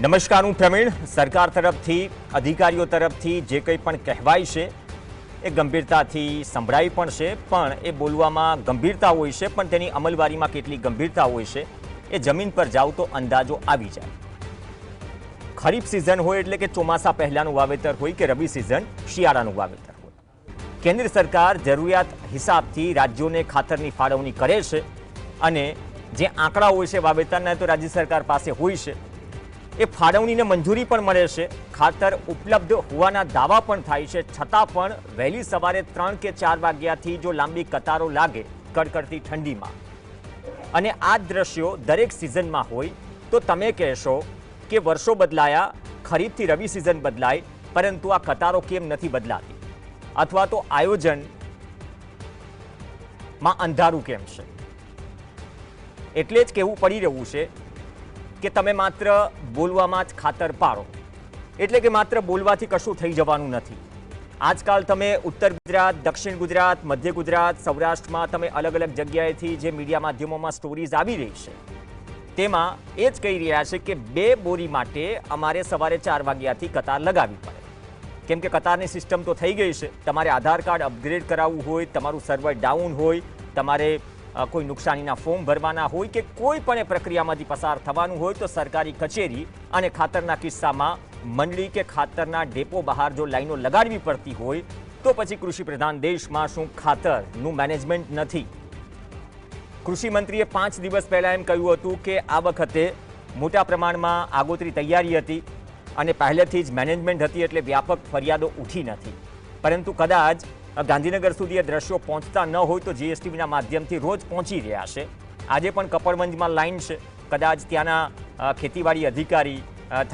નમસ્કાર, હું પ્રવીણ. સરકાર તરફથી અધિકારીઓ તરફથી જે કંઈ પણ કહેવાય છે એ ગંભીરતાથી સંભળાય પણ છે, પણ એ બોલવામાં ગંભીરતા હોય છે, પણ તેની અમલવારીમાં કેટલી ગંભીરતા હોય છે એ જમીન પર જાવ તો અંદાજો આવી જાય. ખરીફ સિઝન હોય એટલે કે ચોમાસા પહેલાનું વાવેતર હોય કે રવિ સિઝન શિયાળાનું વાવેતર હોય, કેન્દ્ર સરકાર જરૂરિયાત હિસાબથી રાજ્યોને ખાતરની ફાળવણી કરે છે અને જે આંકડા હોય છે વાવેતરના તો રાજ્ય સરકાર પાસે હોય છે. એ ફાળવણીને મંજૂરી પણ મળે છે, ખાતર ઉપલબ્ધ હોવાના દાવા પણ થાય છે, છતાં પણ વહેલી સવારે 3 કે 4 વાગ્યાથી જો લાંબી કતારો લાગે કડકડતી ઠંડીમાં અને આ દ્રશ્યો દરેક સિઝનમાં હોય તો તમે કહેશો કે વર્ષો બદલાયા, ખરીફથી રવિ સિઝન બદલાય, પરંતુ આ કતારો કેમ નથી બદલાતી અથવા તો આયોજનમાં અંધારું કેમ છે? એટલે જ કહેવું પડી રહ્યું છે કે તમે માત્ર બોલવામાં જ ખાતર પાડો, એટલે કે માત્ર બોલવાથી કશું થઈ જવાનું નથી. આજકાલ તમે ઉત્તર ગુજરાત, દક્ષિણ ગુજરાત, મધ્ય ગુજરાત, સૌરાષ્ટ્રમાં તમે અલગ અલગ જગ્યાએથી જે મીડિયા માધ્યમોમાં સ્ટોરીઝ આવી રહી છે તેમાં એ જ કહી રહ્યા છે કે 2 બોરી માટે અમારે સવારે 4 વાગ્યાથી કતાર લગાવવી પડે, કેમ કે કતારની સિસ્ટમ તો થઈ ગઈ છે. તમારે આધાર કાર્ડ અપગ્રેડ કરાવવું હોય, તમારું સર્વર ડાઉન હોય, તમારે કોઈ નુકસાનીના ફોર્મ ભરવાના હોય કે કોઈ પણ પ્રક્રિયામાંથી પસાર થવાનું હોય તો સરકારી કચેરી અને ખાતરના કિસ્સામાં મંડળી કે ખાતરના ડેપો બહાર જો લાઈનો લગાડવી પડતી હોય તો પછી કૃષિ પ્રધાન દેશમાં શું ખાતરનું મેનેજમેન્ટ નથી? કૃષિ મંત્રીએ 5 દિવસ પહેલા એમ કહ્યું હતું કે આ વખતે મોટા પ્રમાણમાં આગોતરી તૈયારી હતી અને પહેલેથી જ મેનેજમેન્ટ હતી એટલે વ્યાપક ફરિયાદો ઉઠી નથી, પરંતુ કદાચ ગાંધીનગર સુધી એ દ્રશ્યો પહોંચતા ન હોય તો જીએસટીવીના માધ્યમથી રોજ પહોંચી રહ્યા છે. આજે પણ કપડવંજમાં લાઈન છે, કદાચ ત્યાંના ખેતીવાડી અધિકારી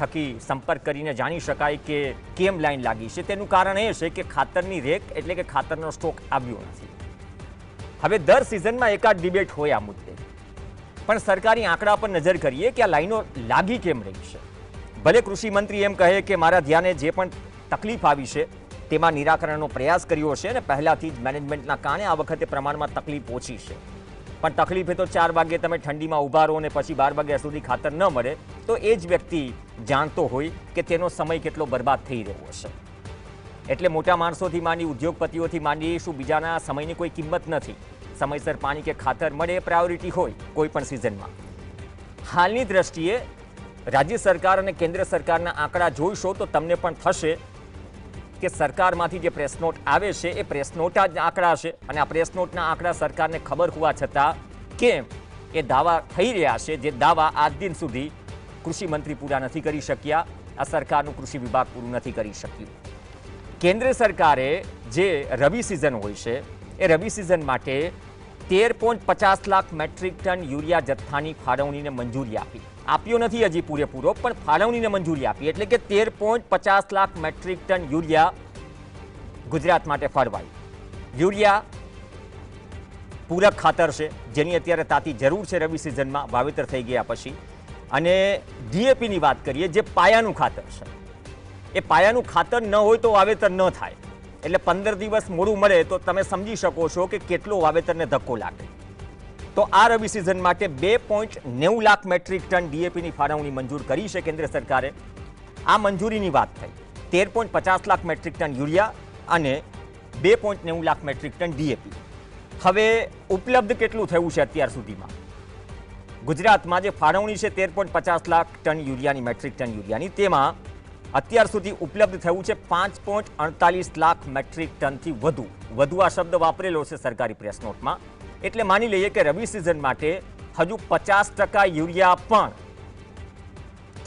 થકી સંપર્ક કરીને જાણી શકાય કે કેમ લાઈન લાગી છે. તેનું કારણ એ છે કે ખાતરની રેક એટલે કે ખાતરનો સ્ટોક આવ્યો નથી. હવે દર સિઝનમાં એકાદ ડિબેટ હોય આ મુદ્દે, પણ સરકારી આંકડા પર નજર કરીએ કે આ લાઈનો લાગી કેમ રહી છે. ભલે કૃષિ મંત્રી એમ કહે કે મારા ધ્યાને જે પણ તકલીફ આવી છે તેમાં નિરાકરણનો પ્રયાસ કર્યો છે અને પહેલાથી જ મેનેજમેન્ટના કારણે આ વખતે પ્રમાણમાં તકલીફ ઓછી છે, પણ તકલીફ એ તો 4 વાગે તમે ઠંડીમાં ઊભા રહો અને પછી 12 વાગ્યા સુધી ખાતર ન મળે તો એ જ વ્યક્તિ જાણતો હોય કે તેનો સમય કેટલો બરબાદ થઈ રહ્યો હશે. એટલે મોટા માણસોથી માંડી, ઉદ્યોગપતિઓથી માંડી, શું બીજાના સમયની કોઈ કિંમત નથી? સમયસર પાણી કે ખાતર મળે એ પ્રાયોરિટી હોય કોઈ પણ સિઝનમાં. હાલની દ્રષ્ટિએ રાજ્ય સરકાર અને કેન્દ્ર સરકારના આંકડા જોઈશો તો તમને પણ થશે કે સરકારમાંથી જે પ્રેસ નોટ આવે છે એ પ્રેસ નોટના જ આંકડા છે અને આ પ્રેસ નોટના આંકડા સરકારને ખબર હોવા છતાં કેમ એ દાવા થઈ રહ્યા છે, જે દાવા આજ દિન સુધી કૃષિ મંત્રી પૂરા નથી કરી શક્યા, આ સરકારનું કૃષિ વિભાગ પૂરું નથી કરી શક્યું. કેન્દ્ર સરકારે જે રવિ સિઝન હોય છે એ રવિ સિઝન માટે 13.50 લાખ મેટ્રિક ટન યુરિયા જથ્થાની ફાળવણીને મંજૂરી આપ્યો નથી હજી પૂરેપૂરો, પણ ફાળવણીને મંજૂરી આપી, એટલે કે 13.50 lakh metric ton urea Gujarat માટે ફાળવાય. યુરિયા પૂરક ખાતર છે જેની અત્યારે તાતી જરૂર છે રવિ સિઝનમાં વાવેતર થઈ ગયા પછી. અને ડીએપીની વાત કરીએ જે પાયાનું ખાતર છે, એ પાયાનું ખાતર ન હોય તો વાવેતર ન થાય, એટલે 15 દિવસ મોડું મળે તો તમે સમજી શકો છો કે કેટલો વાવેતરને ધક્કો લાગે. તો આ રવિ સિઝન માટે 2.90 લાખ મેટ્રિક ટન ડીએપીની ફાળવણી મંજૂર કરી છે કેન્દ્ર સરકારે. આ મંજૂરીની વાત થઈ. 13.50 લાખ મેટ્રિક ટન યુરિયા અને 2.90 લાખ મેટ્રિક ટન ડીએપી. હવે ઉપલબ્ધ કેટલું થયું છે અત્યાર સુધીમાં? ગુજરાતમાં જે ફાળવણી છે 13.50 લાખ ટન યુરિયાની, મેટ્રિક ટન યુરિયાની, તેમાં અત્યાર સુધી ઉપલબ્ધ થયું છે 5.48 લાખ મેટ્રિક ટનથી વધુ. વધુ આ શબ્દ વાપરેલો છે સરકારી પ્રેસ નોટમાં, એટલે માની લઈએ કે રવિ સિઝન માટે હજુ 50% યુરિયા પણ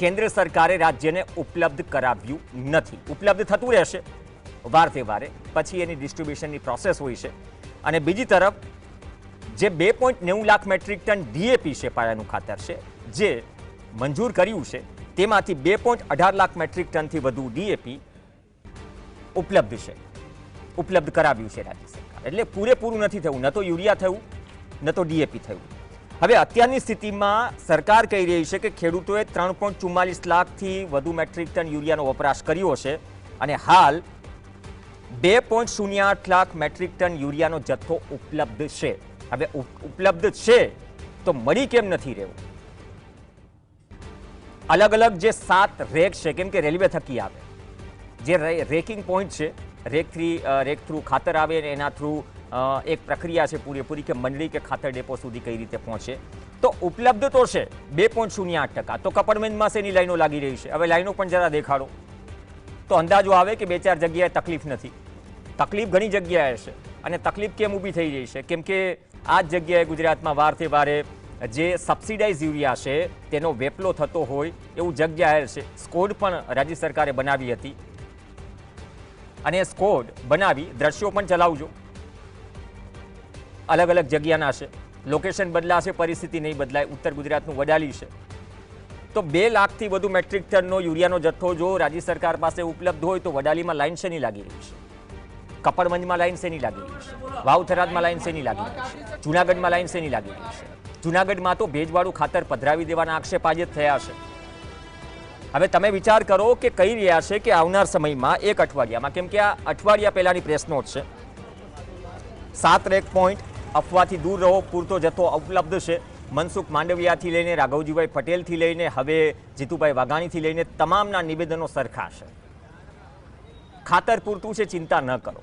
કેન્દ્ર સરકારે રાજ્યને ઉપલબ્ધ કરાવ્યું નથી. ઉપલબ્ધ થતું રહેશે વાર તહેવારે, પછી એની ડિસ્ટ્રીબ્યુશનની પ્રોસેસ હોય છે. અને બીજી તરફ જે 2.90 લાખ મેટ્રિક ટન ડીએપી છે, પાયાનું ખાતર છે, જે મંજૂર કર્યું છે તેમાંથી 2.18 લાખ મેટ્રિક ટનથી વધુ ડીએપી ઉપલબ્ધ છે, ઉપલબ્ધ કરાવ્યું છે રાજ્ય સરકાર. એટલે પૂરેપૂરું નથી થયું, ન તો યુરિયા થયું ન તો ડીએપી થયું. હવે અત્યારની સ્થિતિમાં સરકાર કહી રહી છે કે ખેડૂતોએ 3.44 લાખથી વધુ મેટ્રિક ટન યુરિયાનો વપરાશ કર્યો છે અને હાલ 2.08 લાખ મેટ્રિક ટન યુરિયાનો જથ્થો ઉપલબ્ધ છે. હવે ઉપલબ્ધ છે તો મળી કેમ નથી રહ્યો? અલગ અલગ જે 7 રેક છે, કેમ કે રેલવે થકી આવે, જે રેકિંગ પોઈન્ટ છે, રેક થ્રુ ખાતર આવે અને એના થ્રુ એક પ્રક્રિયા છે પૂરેપૂરી કે મંડળી કે ખાતર ડેપો સુધી કઈ રીતે પહોંચે. તો ઉપલબ્ધ તો છે 2.08%. તો કપડવંજમાં શેની લાઈનો લાગી રહી છે? હવે લાઈનો પણ જરા દેખાડો તો અંદાજો આવે કે 2-4 જગ્યાએ તકલીફ નથી. તકલીફ ઘણી જગ્યાએ છે. અને તકલીફ કેમ ઊભી થઈ રહી છે? કેમ કે આ જ જગ્યાએ ગુજરાતમાં વારથી વારે જે સબસિડાઇઝ યુરિયા છે તેનો વેપલો થતો હોય એવું જગ્યાએ છે. સ્કોડ પણ રાજ્ય સરકારે બનાવી હતી અને સ્કોડ બનાવી દ્રશ્યો પણ ચલાવજો. અલગ અલગ જગ્યાના છે, લોકેશન બદલાશે, પરિસ્થિતિ નહીં બદલાય. ઉત્તર ગુજરાતનું વડાલી છે. તો 2 લાખથી વધુ મેટ્રિક ટનનો યુરિયાનો જથ્થો જો રાજ્ય સરકાર પાસે ઉપલબ્ધ હોય તો વડાલીમાં લાઈન શેની લાગી રહી છે? કપડવંજમાં લાઈન શેની લાગી રહી છે? વાવ-થરાદમાં લાઈન શેની લાગી રહી છે? જૂનાગઢમાં લાઈન શેની લાગી રહી છે? જૂનાગઢમાં તો ભેજવાળું ખાતર પધરાવી દેવાના આક્ષેપ આજે જ થયા છે. હવે તમે વિચાર કરો કે કહી રહ્યા છે કે આવનાર સમયમાં 1 અઠવાડિયામાં, કેમ કે આ અઠવાડિયા પહેલાની પ્રેસ નોટ છે, 7 રેક પોઈન્ટ, અફવાથી દૂર રહો, પૂરતો જથ્થો ઉપલબ્ધ છે. મનસુખ માંડવિયાથી લઈને રાઘવજીભાઈ પટેલથી લઈને હવે જીતુભાઈ વાઘાણીથી લઈને તમામના નિવેદનો સરખા છે. ખાતર પૂરતું છે, ચિંતા ન કરો.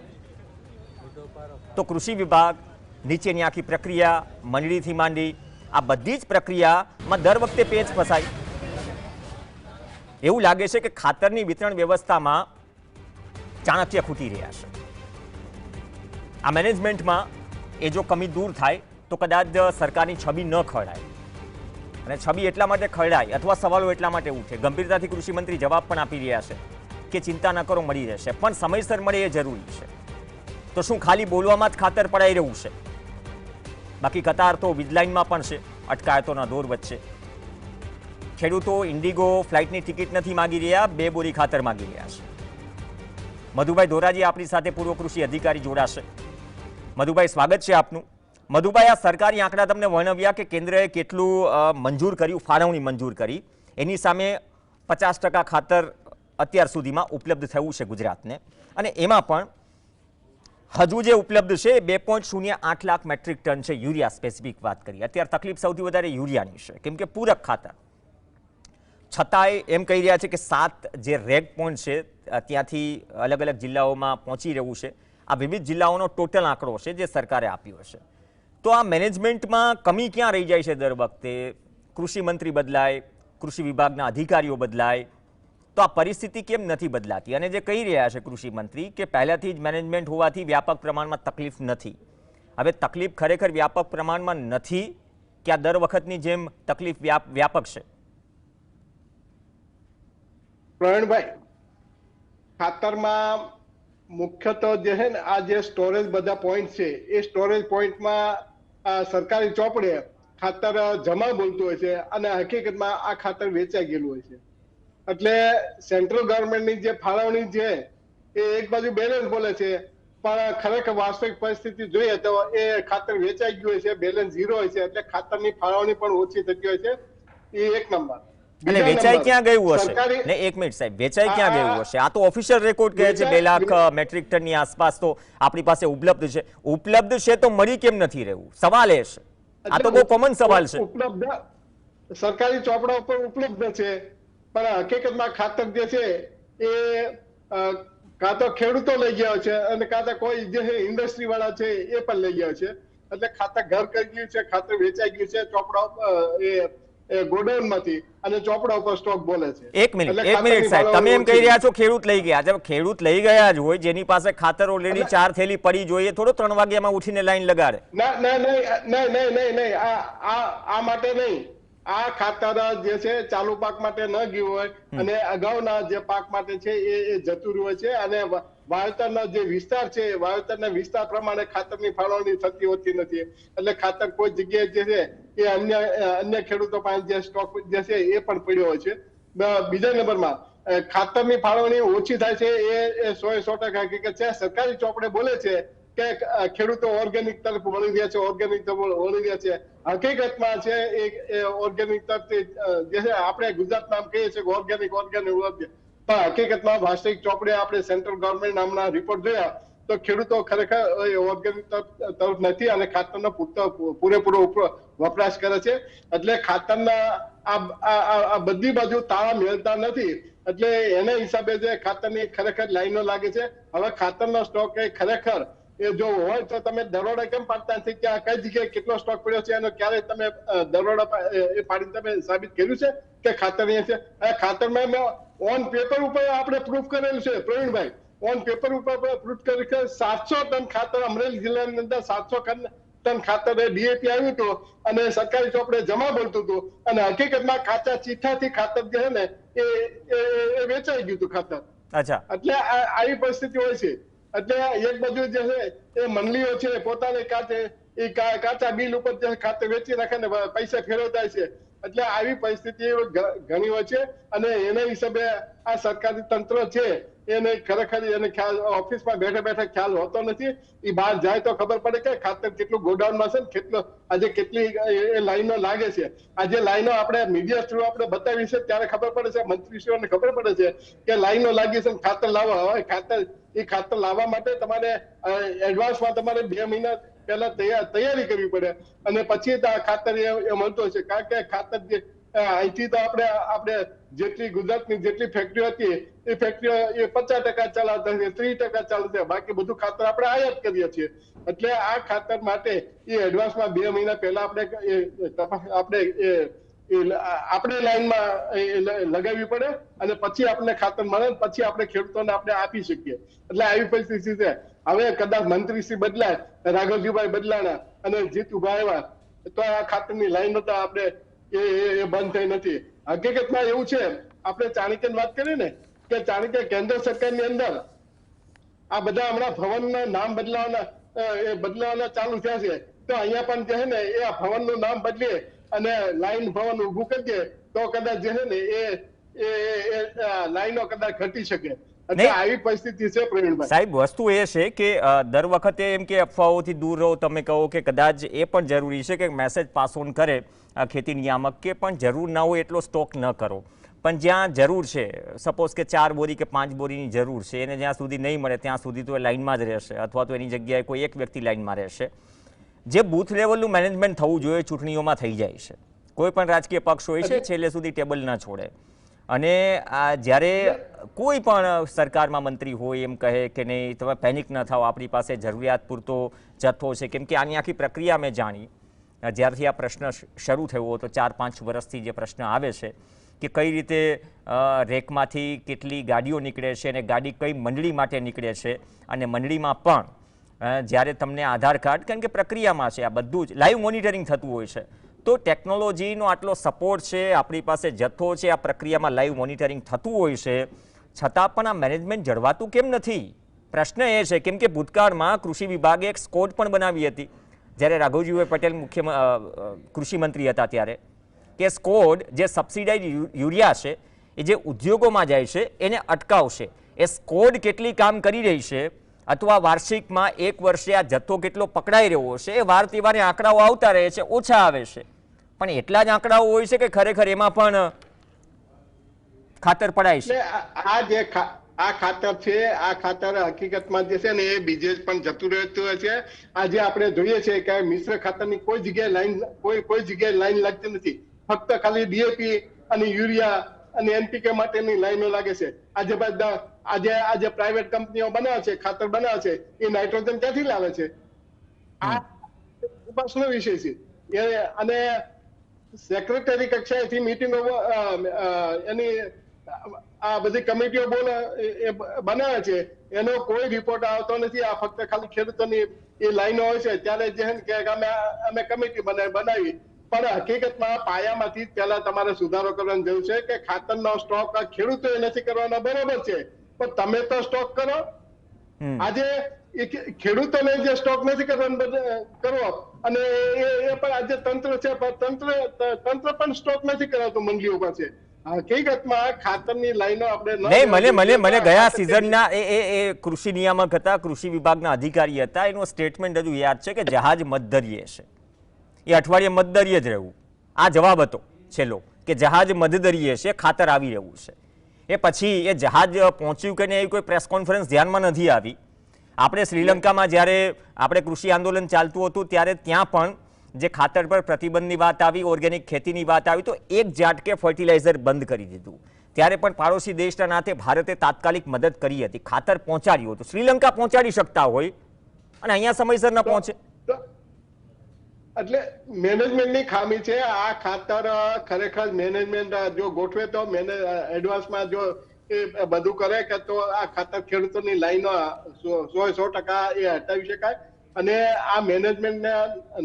તો કૃષિ વિભાગ નીચેની આખી પ્રક્રિયા, મંડળીથી માંડી આ બધી જ પ્રક્રિયામાં દર વખતે પેચ ફસાય. એવું લાગે છે કે ખાતરની વિતરણ વ્યવસ્થામાં ચાણક્ય ખૂટી રહ્યા છે. આ મેનેજમેન્ટમાં એ જો કમી દૂર થાય તો કદાચ સરકારની છબી ન ખરડાય. અને છબી એટલા માટે ખરડાય અથવા સવાલો એટલા માટે ઉઠે, ગંભીરતાથી કૃષિ મંત્રી જવાબ પણ આપી રહ્યા છે કે ચિંતા ન કરો, મળી રહેશે, પણ સમયસર મળે એ જરૂરી છે. તો શું ખાલી બોલવામાં જ ખાતર પડાઈ રહ્યું છે? બાકી કતાર તો વીજલાઇનમાં પણ છે, અટકાયતોના દોર વચ્ચે. ખેડૂતો ઇન્ડિગો ફ્લાઇટની ટિકિટ નથી માગી રહ્યા, 2 બોરી ખાતર માગી રહ્યા છે. મધુભાઈ ધોરાજી આપણી સાથે પૂર્વ કૃષિ અધિકારી જોડાશે. મધુભાઈ, સ્વાગત છે આપનું. મધુભાઈ, આ સરકારી આંકડા તમને વર્ણવ્યા કે કેન્દ્રએ કેટલું મંજૂર કર્યું, ફાળવણી મંજૂર કરી, એની સામે 50% ખાતર અત્યાર સુધીમાં ઉપલબ્ધ થયું છે ગુજરાતને. અને એમાં પણ હજુ જે ઉપલબ્ધ છે 2.08 લાખ મેટ્રિક ટન છે યુરિયા. સ્પેસિફિક વાત કરીએ, અત્યારે તકલીફ સૌથી વધારે યુરિયાની છે, કેમ કે પૂરક ખાતર. છતાંય એમ કહી રહ્યા છે કે 7 જે રેક પોઈન્ટ છે ત્યાંથી અલગ અલગ જિલ્લાઓમાં પહોંચી રહ્યું છે. આ વિવિધ જિલ્લાઓનો ટોટલ આંકડો છે જે સરકારે આપ્યો છે. તો આ મેનેજમેન્ટમાં કમી ક્યાં રહી જાય છે? દર વખતે કૃષિ મંત્રી બદલાય, કૃષિ વિભાગના અધિકારીઓ બદલાય, તો આ પરિસ્થિતિ કેમ નથી બદલાતી? અને જે કહી રહ્યા છે કૃષિ મંત્રી કે પહેલાથી જ મેનેજમેન્ટ હોવાથી વ્યાપક પ્રમાણમાં તકલીફ નથી. હવે તકલીફ ખરેખર વ્યાપક પ્રમાણમાં નથી કે આ દર વખતની જેમ તકલીફ વ્યાપક છે? પ્રવીણભાઈ, ખાતરમાં મુખ્યત્વે જે છે ને આ જે સ્ટોરેજ બધા પોઈન્ટ છે એ સ્ટોરેજ પોઈન્ટમાં સરકારી ચોપડે ખાતર જમા બોલતું હોય છે અને હકીકતમાં આ ખાતર વેચાઈ ગયેલું હોય છે. એટલે સેન્ટ્રલ ગવર્મેન્ટની જે ફાળવણી છે એ એક બાજુ બેલેન્સ બોલે છે, પણ ખરેખર વાસ્તવિક પરિસ્થિતિ જોઈએ તો એ ખાતર વેચાઈ ગયું હોય છે, બેલેન્સ 0 હોય છે. એટલે ખાતરની ફાળવણી પણ ઓછી થતી હોય છે. એ 1 નંબર. અને વેચાઈ ક્યાં ગયું હશે? ને 1 મિનિટ સાહેબ, વેચાઈ ક્યાં ગયું હશે? આ તો ઓફિશિયલ રેકોર્ડ કહે છે 2 લાખ મેટ્રિક ટનની આસપાસ તો આપણી પાસે ઉપલબ્ધ છે. ઉપલબ્ધ છે તો મળી કેમ નથી રહ્યું? સવાલ એ છે. આ તો બહુ કોમન સવાલ છે. ઉપલબ્ધ સરકારી ચોપડા ઉપર ઉપલબ્ધ છે, પણ હકીકતમાં ખાતર જે છે એ કાં તો ખેડૂતો લઈ ગયા છે અને કાં તો કોઈ જે ઇન્ડસ્ટ્રી વાળા છે એ પણ લઈ ગયા છે. એટલે ખાતર ઘર કરી ગયું છે, ખાતર વેચાઈ ગયું છે ચોપડા ગોડાઉન માંથી, અને ચોપડા ઉપર સ્ટોક બોલે છે. 1 મિનિટ સાહેબ, તમે એમ કહી રહ્યા છો ખેડૂત લઈ ગયા? જબ ખેડૂત લઈ ગયા જ હોય, જેની પાસે ખાતર ઓલરેડી 4 થેલી પડી જોઈએ, થોડો 3 વાગ્યામાં ઉઠીને લાઈન લગાડે? નહીં, આ માટે નહીં. આ ખાતર જે છે ચાલુ પાક માટે ન ગયું હોય અને અગાઉના જે પાક માટે છે એ જતું રહ્યું હોય છે. અને વાવેતરના જે વિસ્તાર છે, વાવેતરના વિસ્તાર પ્રમાણે ખાતરની ફાળવણી થતી હોતી નથી. એટલે ખાતર કોઈ જગ્યાએ જે છે એ અન્ય ખેડૂતો પાસે જે સ્ટોક જે છે એ પણ પડ્યો હોય છે. બીજા નંબરમાં ખાતરની ફાળવણી ઓછી થાય છે એ 100% હકીકત છે. સરકારી ચોપડે બોલે છે કે ખેડૂતો ઓર્ગેનિક તરફ વળી રહ્યા છે, ઓર્ગેનિક તરફ વળી રહ્યા છે. હકીકતમાં છે એ ઓર્ગેનિક તરફ જે છે આપણે ગુજરાતમાં આમ કહીએ છીએ કે ઓર્ગેનિક, પણ હકીકતમાં વાસ્તવિક ચોપડે આપણે સેન્ટ્રલ ગવર્મેન્ટ નામના રિપોર્ટ જોયા તો ખેડૂતો ખરેખર ઓર્ગેનિક તરફ નથી અને ખાતરનો પૂરેપૂરો વપરાશ કરે છે. એટલે ખાતરના આ બધી બાજુ તાળા મેળતા નથી. એટલે એના હિસાબે જે ખાતરની ખરેખર લાઈનો લાગે છે. હવે ખાતરનો સ્ટોક એ ખરેખર એ જો હોય તો તમે દરોડા કેમ પાડતા નથી કે આ કઈ જગ્યાએ કેટલો સ્ટોક પડ્યો છે એનો ક્યારે તમે દરોડા એ પાડીને તમે સાબિત કર્યું છે કે ખાતર અહીંયા છે? ખાતરમાં ઓન પેપર ઉપર આપણે પ્રૂફ કરેલું છે પ્રવીણભાઈ, ઓન પેપર ઉપર પ્રૂફ કર્યું કે 700 ટન ખાતર અમરેલી જિલ્લાની અંદર 700 ટન ખાતર ડીએપી આવ્યું હતું અને સરકારી ચોપડે જમા બોલતું હતું અને હકીકતમાં કાચા ચીઠાથી ખાતર જે છે ને એ વેચાઈ ગયું હતું ખાતર. અચ્છા, એટલે આવી પરિસ્થિતિ હોય છે. એટલે એક બાજુ જે છે એ મંડળીઓ છે પોતાની કાચા બિલ ઉપર જે ખાતર વેચી નાખે ને પૈસા ફેરવતા છે. એટલે આવી પરિસ્થિતિ ઘણી હોય છે અને એના હિસાબે આ સરકારી તંત્ર છે એને ખરેખર એને ખ્યાલ ઓફિસમાં બેઠા બેઠા ખ્યાલ હોતો નથી. એ બહાર જાય તો ખબર પડે કે ખાતર કેટલું ગોડાઉનમાં છે ને કેટલો આજે કેટલી એ લાઈનો લાગે છે. આજે લાઈનો આપણે મીડિયા થ્રુ આપણે બતાવી છે ત્યારે ખબર પડે છે, મંત્રીશ્રીઓને ખબર પડે છે કે લાઈનો લાગી છે ખાતર લાવવા. હવે ખાતર લાવવા માટે તમારે એડવાન્સમાં તમારે 2 મહિના પહેલા તૈયારી કરવી પડે અને પછી ખાતર એ મળતો છે. કારણ કે ખાતર જે અહીંથી તો આપણે જેટલી ગુજરાતની જેટલી ફેક્ટરીઓ હતી એ ફેક્ટરીઓ એ 50% ચલાવતા છે, 30% ચાલશે, બાકી બધું ખાતર આપણે આયાત કરીએ છીએ. એટલે આ ખાતર માટે એ એડવાન્સમાં 2 મહિના પહેલા આપણે લાઈનમાં લગાવવી પડે અને પછી આપણે ખાતર મળે પછી આપણે ખેડૂતોને આપણે આપી શકીએ. એટલે આવી પરિસ્થિતિ છે. હવે કદાચ મંત્રીશ્રી બદલાય, રાઘવજીભાઈ બદલાણા અને જીતુભાઈ આવ્યા તો આ ખાતરની લાઈનો તો આપણે એ બંધ થઈ નથી. હકીકતમાં એવું છે, આપણે ચાણક્યની વાત કરીએ ને કે ચાણક્ય કેન્દ્ર સરકારની અંદર આ બધા હમણાં ભવનના નામ બદલાવાના ચાલુ થયા છે. તો અહીંયા પણ જે છે ને એ આ ભવનનું નામ બદલીએ અને લાઈન ભવન ઉભું કરી દે તો કદાચ જે છે ને એ લાઈનો કદાચ ઘટી શકે. એટલે આવી પરિસ્થિતિ છે પ્રવીણભાઈ. સાહેબ, વસ્તુ એ છે કે દર વખતે એમ કે અફવાઓથી દૂર રહો, તમે કહો કે કદાચ એ પણ જરૂરી છે કે મેસેજ પાસ ઓન કરે ખેતી નિયામક કે પણ જરૂર ના હોય એટલો સ્ટોક ન કરો, પણ જ્યાં જરૂર છે, સપોઝ કે 4 બોરી કે 5 બોરીની જરૂર છે, એને જ્યાં સુધી નહીં મળે ત્યાં સુધી તો એ લાઇનમાં જ રહેશે અથવા તો એની જગ્યાએ કોઈ એક વ્યક્તિ લાઇનમાં રહેશે. જે બૂથ લેવલનું મેનેજમેન્ટ થવું જોઈએ ચૂંટણીઓમાં થઈ જાય છે. કોઈ પણ રાજકીય પક્ષ હોય છે છેલ્લે સુધી ટેબલ ન છોડે અને જ્યારે કોઈ પણ સરકારમાં મંત્રી હોય એમ કહે કે નહીં તમે પેનિક ન થાઓ, આપણી પાસે જરૂરિયાત પૂરતો જથ્થો છે. કેમ કે આની આખી પ્રક્રિયા મેં જાણી જ્યારથી આ પ્રશ્ન શરૂ થયો હતો, 4-5 વર્ષથી જે પ્રશ્ન આવે છે કે કઈ રીતે રેકમાંથી કેટલી ગાડીઓ નીકળે છે અને ગાડી કઈ મંડળી માટે નીકળે છે અને મંડળીમાં પણ જ્યારે તમને આધાર કાર્ડ, કારણ કે પ્રક્રિયામાં છે આ બધું જ લાઈવ મોનિટરિંગ થતું હોય છે. તો ટેકનોલોજીનો આટલો સપોર્ટ છે, આપણી પાસે જથ્થો છે, આ પ્રક્રિયામાં લાઈવ મોનિટરિંગ થતું હોય છે, છતાં પણ આ મેનેજમેન્ટ જળવાતું કેમ નથી? પ્રશ્ન એ છે કેમ કે ભૂતકાળમાં કૃષિ વિભાગે એક સ્કોડ પણ બનાવી હતી જ્યારે રાઘવજીભાઈ પટેલ કૃષિ મંત્રી હતા ત્યારે, કે સ્કોડ જે સબસિડાઇઝ યુરિયા છે એ જે ઉદ્યોગોમાં જાય છે એને અટકાવશે. એ સ્કોડ કેટલી કામ કરી રહી છે અથવા વાર્ષિકમાં 1 વર્ષે આ જથ્થો કેટલો પકડાઈ રહ્યો છે એ વાર તહેવારે આંકડાઓ આવતા રહે છે, ઓછા આવે છે, પણ એટલા જ આંકડાઓ હોય છે કે ખરેખર એમાં પણ ખાતર પડાય છે. આ ખાતર છે, આ ખાતર હકીકતમાં જે છે ને એ બીજે પણ જતું રહેતું હોય છે. આજે આપણે જોઈએ છે કે મિશ્ર ખાતરની કોઈ જગ્યાએ લાઈન લાગતી નથી. ફક્ત ખાલી ડીએપી અને યુરિયા અને એનપીકે માટેની લાઈનો લાગે છે. આજે પ્રાઇવેટ કંપનીઓ બનાવે છે, ખાતર બનાવે છે, એ નાઇટ્રોજન ક્યાંથી લાવે છે? આ ઉપાસનો વિષય છે. અને સેક્રેટરી કક્ષાએથી મિટિંગો એની આ બધી કમિટીઓ બનાવે છે, એનો કોઈ રિપોર્ટ આવતો નથી. આ ફક્ત ખાલી ખેડૂતોની એ લાઈનો હોય છે ત્યારે જે કે અમે કમિટી બનાવી, પણ હકીકતમાં પાયામાંથી પહેલા તમારે સુધારો કરવાની જરૂર છે કે ખાતરનો સ્ટોક ખેડૂતોએ નથી કરવાનો, બરોબર છે, પણ તમે તો સ્ટોક કરો. આજે ખેડૂતોને જે સ્ટોક નથી કરવો અને એ પણ આજે તંત્ર છે, તંત્ર પણ સ્ટોક નથી કરાવતું મંડળીઓ પાસે. હકીકતમાં ખાતરની લાઈનો આપણે મને ગયા સિઝનના એ કૃષિ નિયામક હતા, કૃષિ વિભાગના અધિકારી હતા, એનું સ્ટેટમેન્ટ હજુ યાદ છે કે જહાજ મધદરિયે છે, એ અઠવાડિયે મધદરિયે જ રહેવું. આ જવાબ હતો છેલ્લો કે જહાજ મધદરિયે છે, ખાતર આવી રહ્યું છે. એ પછી એ જહાજ પહોંચ્યું કે નહીં એવી કોઈ પ્રેસ કોન્ફરન્સ ધ્યાનમાં નથી આવી આપણે શ્રીલંકામાં જ્યારે આપણે કૃષિ આંદોલન ચાલતું હતું ત્યારે ત્યાં પણ જે ખાતર પર પ્રતિબંધની વાત આવી, ઓર્ગેનિક ખેતીની વાત આવી, તો એક ઝાટકે ફર્ટિલાઇઝર બંધ કરી દીધું. ત્યારે પણ પાડોશી દેશના નાતે ભારતે તાત્કાલિક મદદ કરી હતી, ખાતર પહોંચાડ્યું હતું. શ્રીલંકા પહોંચાડી શકતા હોય અને અહીંયા સમયસર ન પહોંચે, એટલે મેનેજમેન્ટની ખામી છે. આ ખાતર ખરેખર મેનેજમેન્ટ જો ગોઠવે તો એડવાન્સમાં જો એ બધું કરે કે તો આ ખાતર ખેડૂતોની લાઈનો 100% એ હટાવી શકાય. અને આ મેનેજમેન્ટને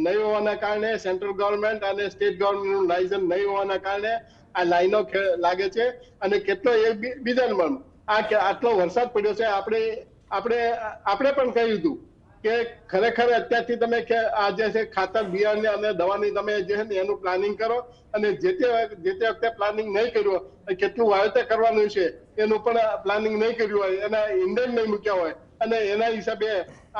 નહીં હોવાના કારણે, સેન્ટ્રલ ગવર્મેન્ટ અને સ્ટેટ ગવર્મેન્ટનું લાયસન્સ નહીં હોવાના કારણે આ લાઈનો લાગે છે. અને કેટલો એ બીજા નંબરનું આટલો વરસાદ પડ્યો છે. આપણે પણ કહ્યું હતું કે ખરેખર અત્યારથી તમે આ જે છે ખાતર, બિયારણ અને દવાની તમે જે છે ને એનું પ્લાનિંગ કરો. અને જે તે વખતે પ્લાનિંગ નહીં કર્યું હોય, કેટલું વાવેતર કરવાનું છે એનું પણ પ્લાનિંગ નહીં કર્યું હોય, એના ઇન્ડેન નહીં મૂક્યા હોય, અને એના હિસાબે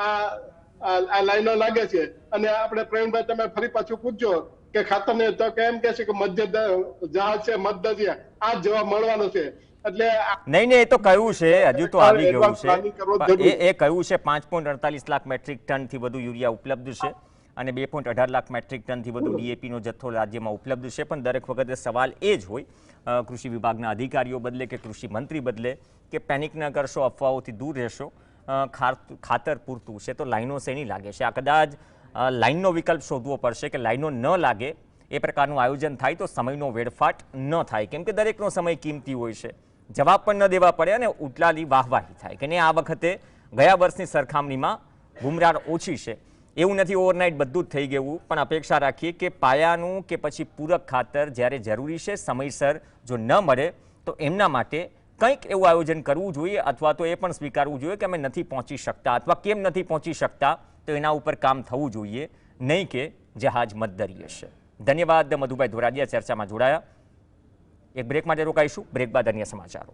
આ લાઈનો લાગે છે. અને આપણે પ્રવીણભાઈ તમે ફરી પાછું પૂછજો કે ખાતરને તો કેમ કે છે કે મધ્ય જહાજ છે, મધ્ય આ જવાબ મળવાનો છે. એટલે નહીં એ તો કહ્યું છે, હજુ તો આવી ગયું છે. એ કહ્યું છે 5.48 લાખ મેટ્રિક ટનથી વધુ યુરિયા ઉપલબ્ધ છે અને 2.18 લાખ મેટ્રિક ટનથી વધુ ડીએપીનો જથ્થો રાજ્યમાં ઉપલબ્ધ છે. પણ દરેક વખતે સવાલ એ જ હોય કૃષિ વિભાગના અધિકારીઓ બદલે કે કૃષિ મંત્રી બદલે કે પેનિક ન કરશો, અફવાઓથી દૂર રહેશો, ખાતર પૂરતું છે તો લાઈનો શેની લાગે છે. આ કદાચ લાઈનનો વિકલ્પ શોધવો પડશે કે લાઈનો ન લાગે એ પ્રકારનું આયોજન થાય તો સમયનો વેડફાટ ન થાય, કેમ કે દરેકનો સમય કિંમતી હોય છે. જવાબ પણ ન દેવા પડે અને ઉટલાની વાહવાહી થાય કે આ વખતે ગયા વર્ષની સરખામણીમાં ગુમરાહ ઓછી છે. એવું નથી ઓવરનાઇટ બધું જ થઈ ગયું, પણ અપેક્ષા રાખીએ કે પાયાનું કે પછી પૂરક ખાતર જ્યારે જરૂરી છે સમયસર જો ન મળે તો એમના માટે કંઈક એવું આયોજન કરવું જોઈએ, અથવા તો એ પણ સ્વીકારવું જોઈએ કે અમે નથી પહોંચી શકતા, અથવા કેમ નથી પહોંચી શકતા તો એના ઉપર કામ થવું જોઈએ, નહીં કે જહાજ મધદરિયે છે. ધન્યવાદ મધુભાઈ ધોરાડિયા ચર્ચામાં જોડાયા. એક બ્રેક માટે રોકાઈશું, બ્રેક બાદ અન્ય સમાચારો.